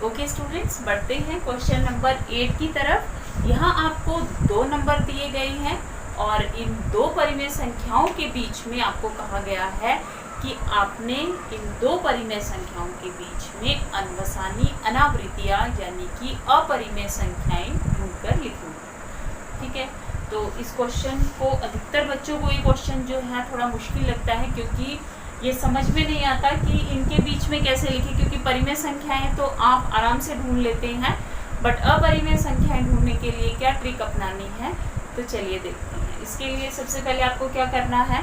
Okay students, बढ़ते हैं question number 8 की तरफ। यहाँ आपको 2 नंबर दिए गए हैं और इन 2 परिमेय संख्याओं के बीच में आपको कहा गया है कि आपने इन 2 परिमेय संख्याओं के बीच में अनवसानी अनावृत्तियां यानी कि अपरिमेय संख्याएं ढूंढकर लिखूंगी। ठीक है, तो इस क्वेश्चन को अधिकतर बच्चों को ये क्वेश्चन जो है थोड़ा मुश्किल लगता है, क्योंकि ये समझ में नहीं आता कि इनके बीच में कैसे लिखें, क्योंकि परिमेय संख्याएं तो आप आराम से ढूंढ लेते हैं, बट अपरिमेय संख्याएं ढूंढने के लिए क्या ट्रिक अपनानी है, तो चलिए देखते हैं। इसके लिए सबसे पहले आपको क्या करना है,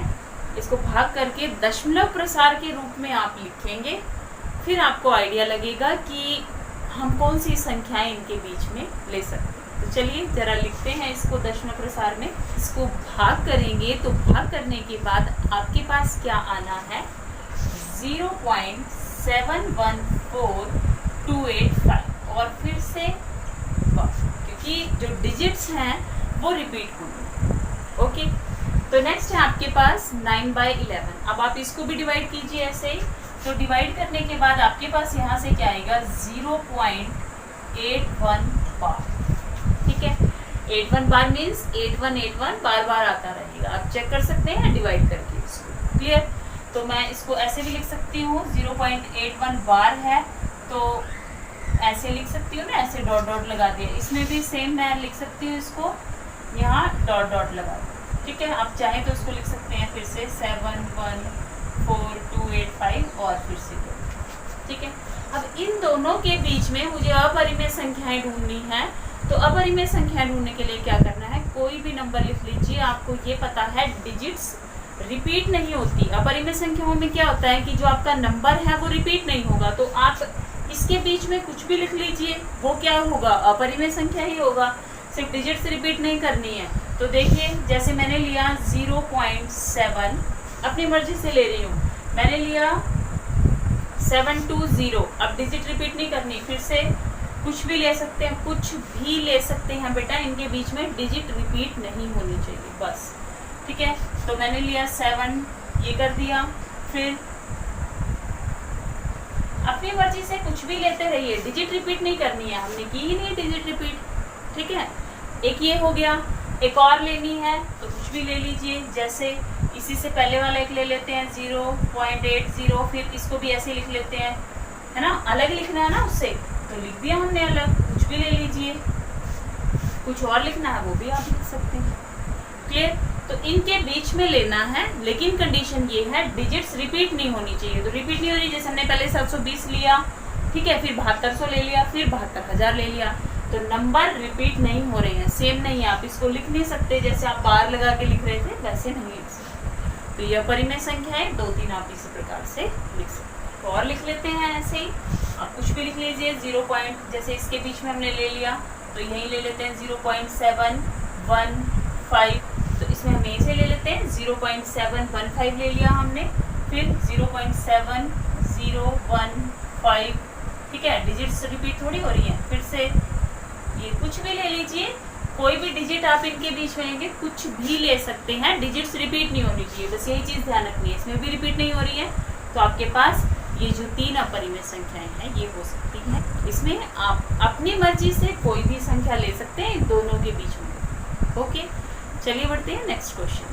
इसको भाग करके दशमलव प्रसार के रूप में आप लिखेंगे, फिर आपको आइडिया लगेगा कि हम कौन सी संख्याएं इनके बीच में ले सकते हैं। तो चलिए जरा लिखते हैं इसको दशमलव प्रसार में। इसको भाग करेंगे तो भाग करने के बाद आपके पास क्या आना है, 0.714285 और फिर से क्योंकि जो डिजिट्स हैं वो रिपीट होंगे। ओके, तो नेक्स्ट है आपके पास 9/11। अब आप इसको भी डिवाइड कीजिए ऐसे ही। तो डिवाइड करने के बाद आपके पास यहाँ से क्या आएगा, 0.81 बार। ठीक है, 81 बार मीन्स 8181 बार बार आता रहेगा। आप चेक कर सकते हैं डिवाइड करके इसको। क्लियर, तो मैं इसको ऐसे भी लिख सकती हूँ, 0.81 बार है तो ऐसे लिख सकती हूँ ना, ऐसे डॉट डॉट लगा दिया। इसमें भी सेम मैं लिख सकती हूँ, इसको यहाँ डॉट डॉट लगा दिया। ठीक है, आप चाहे तो इसको लिख सकते हैं फिर से 714285 और फिर से 2। ठीक है, अब इन दोनों के बीच में मुझे अपरिमेय संख्याएं ढूंढनी है। तो अपरिमेय संख्याएं ढूंढने के लिए क्या करना है, कोई भी नंबर लिख लीजिए। आपको ये पता है डिजिट्स रिपीट नहीं होती। अपरिमेय संख्याओं में क्या होता है कि जो आपका नंबर है वो रिपीट नहीं होगा, तो आप इसके बीच में कुछ भी लिख लीजिए, वो क्या होगा, अपरिमेय संख्या ही होगा। सिर्फ डिजिट्स रिपीट नहीं करनी है। तो देखिए, जैसे मैंने लिया 0.7, अपनी मर्जी से ले रही हूँ, मैंने लिया 720। अब डिजिट रिपीट नहीं करनी, फिर से कुछ भी ले सकते हैं, कुछ भी ले सकते हैं बेटा, इनके बीच में डिजिट रिपीट नहीं होनी चाहिए बस। ठीक है, तो मैंने लिया 7, ये कर दिया। फिर अपनी मर्जी से कुछ भी लेते रहिए, डिजिट रिपीट नहीं करनी है, हमने की ही नहीं डिजिट रिपीट। ठीक है, एक ये हो गया। एक और लेनी है तो कुछ भी ले लीजिए, जैसे इसी से पहले वाला एक ले लेते हैं 0.80, फिर इसको भी ऐसे लिख लेते हैं, है ना, अलग लिखना है ना उससे, तो लिख दिया हमने अलग। कुछ भी ले लीजिए, कुछ और लिखना है वो भी आप लिख सकते हैं। क्लियर, तो इनके बीच में लेना है, लेकिन कंडीशन ये है डिजिट्स रिपीट नहीं होनी चाहिए। तो रिपीट नहीं हो रही, जैसे हमने पहले 720 लिया, ठीक है, फिर 7200 ले लिया, फिर 72000 ले लिया, तो नंबर रिपीट नहीं हो रहे हैं, सेम नहीं है। आप इसको लिख नहीं सकते जैसे आप बार लगा के लिख रहे थे, वैसे नहीं लिख सकते। तो यह परिमेय संख्या है, 2-3 आप इसी प्रकार से लिख सकते। तो और लिख लेते हैं ऐसे ही, आप कुछ भी लिख लीजिए। 0. जैसे इसके बीच में हमने ले लिया, तो यही ले लेते हैं 0.715, तो इसमें हम यहीं से ले लेते हैं 0.715 ले लिया हमने, फिर 0.7015। ठीक है, डिजिट्स रिपीट थोड़ी हो रही है। फिर से ये कुछ भी ले लीजिए, कोई भी डिजिट आप इनके बीच में लेंगे, कुछ भी ले सकते हैं, डिजिट्स रिपीट नहीं होनी चाहिए, बस यही चीज़ ध्यान रखनी है। इसमें भी रिपीट नहीं हो रही है, तो आपके पास ये जो 3 अपरिमेय संख्याएं हैं ये हो सकती हैं। इसमें आप अपनी मर्जी से कोई भी संख्या ले सकते हैं इन दोनों के बीच में। ओके, चलिए बढ़ते हैं नेक्स्ट क्वेश्चन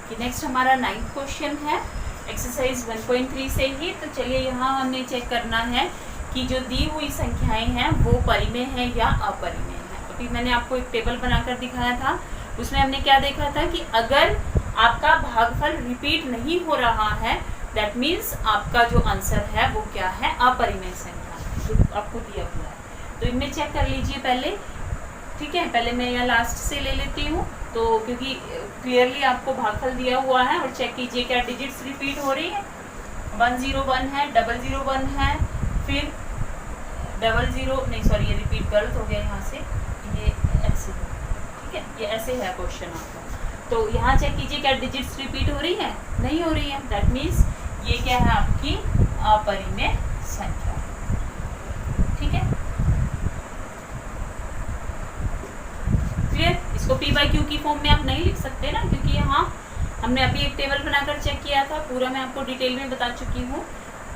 कि नेक्स्ट हमारा 9th क्वेश्चन है एक्सरसाइज 1.3 से ही। तो चलिए यहाँ हमें चेक करना है कि जो दी हुई संख्याएं हैं वो परिमेय है या अपरिमेय है। अभी मैंने आपको एक टेबल बनाकर दिखाया था, उसमें हमने क्या देखा था कि अगर आपका भागफल रिपीट नहीं हो रहा है, दैट मीन्स आपका जो आंसर है वो क्या है, अपरिमेय संख्या जो आपको दिया हुआ है। तो इनमें चेक कर लीजिए पहले। ठीक है, पहले मैं यहाँ लास्ट से ले लेती हूँ, तो क्योंकि क्लियरली आपको भागफल दिया हुआ है, और चेक कीजिए क्या डिजिट्स रिपीट हो रही है। 101 है, 001 है, फिर 00 नहीं, सॉरी ये रिपीट गलत हो गया यहाँ से, ये ऐसे। ठीक है, ये ऐसे है क्वेश्चन आपका। तो यहाँ चेक कीजिए क्या डिजिट्स रिपीट हो रही है, नहीं हो रही है, दैट मीन्स ये क्या है, आपकी अपरिमेय संख्या। ठीक है, क्लियर। इसको P/Q की फॉर्म में आप नहीं लिख सकते ना, क्योंकि यहाँ हमने अभी एक टेबल बनाकर चेक किया था, पूरा मैं आपको डिटेल में बता चुकी हूँ।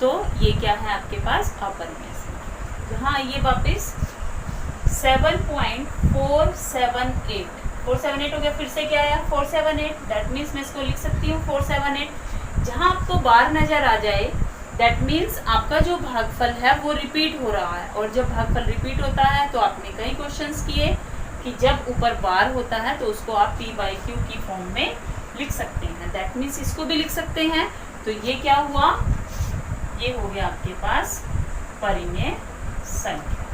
तो ये क्या है आपके पास अपरिमेय संख्या। यहाँ आइए वापस 7.478 478 हो गया, फिर से क्या आया 478, दैट मीन्स मैं इसको लिख सकती हूँ 478। जहाँ आपको बार नजर आ जाए दैट मीन्स आपका जो भागफल है वो रिपीट हो रहा है, और जब भागफल रिपीट होता है तो आपने कई क्वेश्चंस किए कि जब ऊपर बार होता है तो उसको आप p/q की फॉर्म में लिख सकते हैं, दैट मीन्स इसको भी लिख सकते हैं। तो ये क्या हुआ, ये हो गया आपके पास परिमेय संख्या।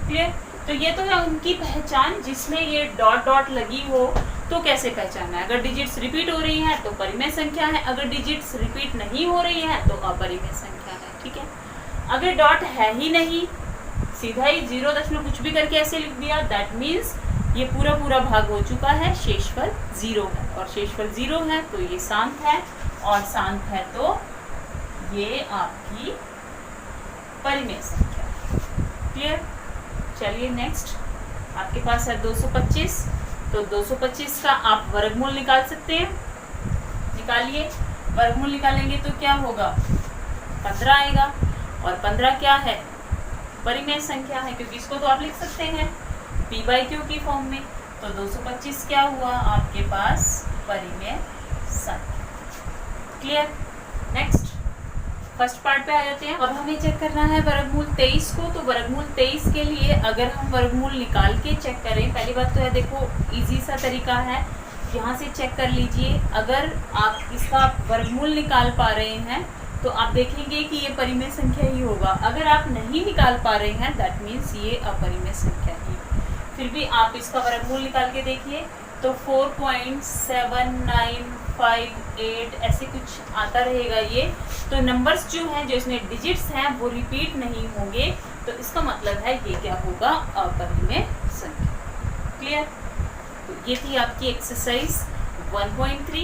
क्लियर? तो ये तो है उनकी पहचान जिसमें ये डॉट डॉट लगी हो तो कैसे पहचानना है। अगर डिजिट्स रिपीट हो रही हैं तो परिमेय संख्या है, अगर डिजिट्स रिपीट नहीं हो रही है तो अपरिमेय संख्या है। ठीक है, अगर डॉट है ही नहीं, सीधा ही 0 दशमलव कुछ भी करके ऐसे लिख दिया, दैट मीन्स ये पूरा पूरा भाग हो चुका है, शेषफल 0 है, और शेषफल 0 है तो ये शांत है, और शांत है तो ये आपकी परिमेय संख्या। क्लियर? चलिए नेक्स्ट आपके पास है 225। तो 225 का आप वर्गमूल निकाल सकते हैं, निकालिए। वर्गमूल निकालेंगे तो क्या होगा, 15 आएगा, और 15 क्या है, परिमेय संख्या है, क्योंकि इसको तो आप लिख सकते हैं p/q की फॉर्म में। तो 225 क्या हुआ आपके पास, परिमेय संख्या। क्लियर? नेक्स्ट फर्स्ट पार्ट पे आ जाते हैं। अब हमें चेक करना है वर्गमूल 23 को। तो वर्गमूल 23 के लिए अगर हम वर्गमूल निकाल के चेक करें, पहली बात तो है देखो इजी सा तरीका है, यहाँ से चेक कर लीजिए। अगर आप इसका वर्गमूल निकाल पा रहे हैं तो आप देखेंगे कि ये परिमेय संख्या ही होगा। अगर आप नहीं निकाल पा रहे हैं दैट मीन्स ये अपरिमेय संख्या ही। फिर भी आप इसका वर्गमूल निकाल के देखिए तो 4.7958 ऐसे कुछ आता रहेगा ये। तो नंबर्स जो हैं, जो इसमें डिजिट्स हैं वो रिपीट नहीं होंगे, तो इसका मतलब है ये क्या होगा, अपरिमेय संख्या। क्लियर? तो ये थी आपकी एक्सरसाइज 1.3।